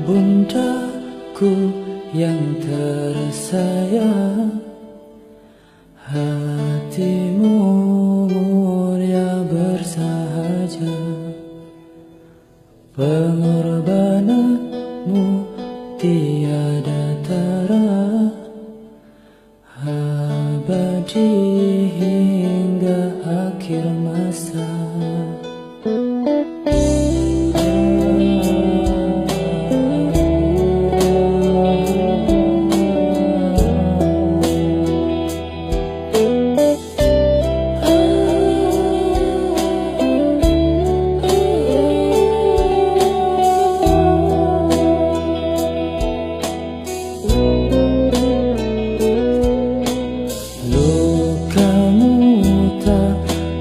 Bundaku yang tersayang, hatimu mulia bersahaja, pengorbananmu tiada tara, abadi hingga akhir masa.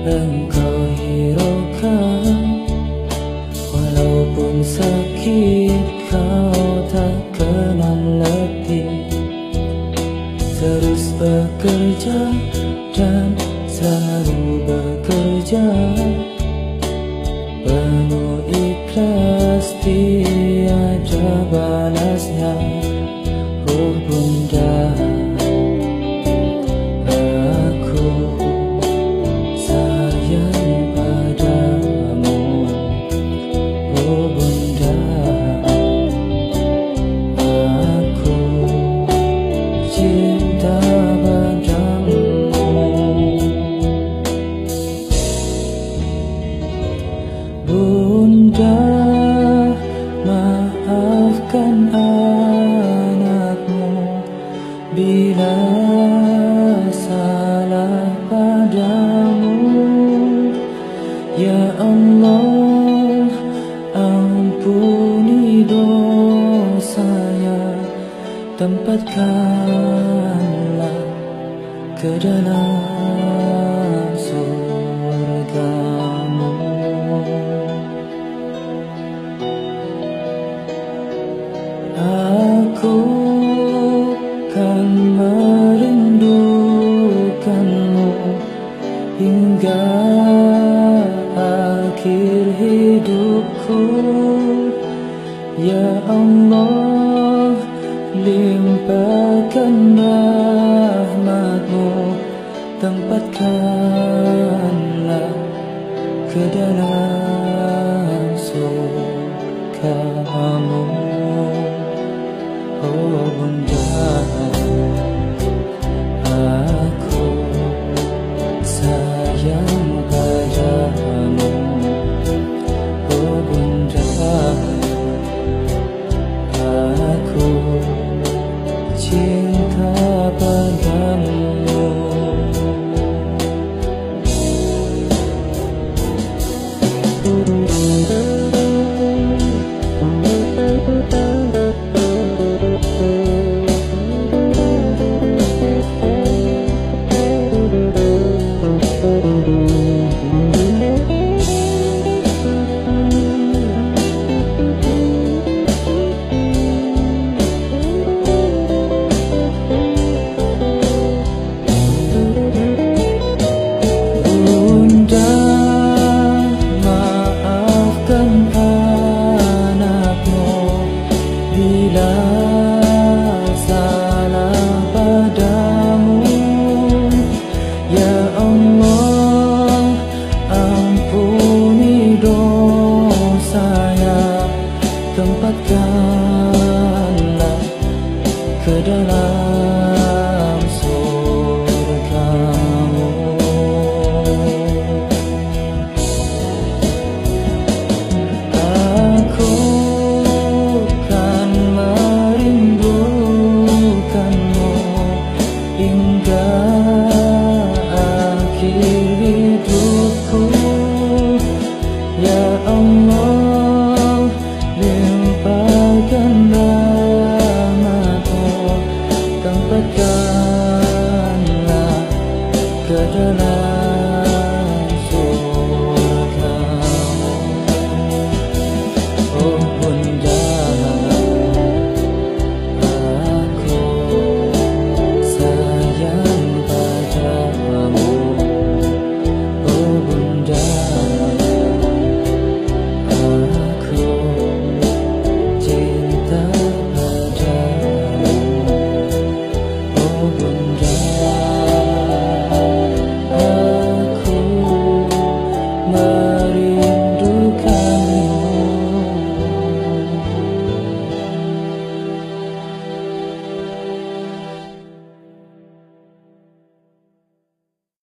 Engkau hiraukan, walaupun sakit kau tak kenal letih. Terus bekerja dan selalu bekerja, penuh ikhlas tiada balasnya. Oh Bunda, Bunda, maafkan anakmu bila salah padamu. Ya Allah, ampuni dosanya, tempatkanlah ke dalam surgamu. Aku kan merindukanmu hingga akhir hidupku. Ya Allah, limpahkan rahmatmu, tempatkanlah ke dalam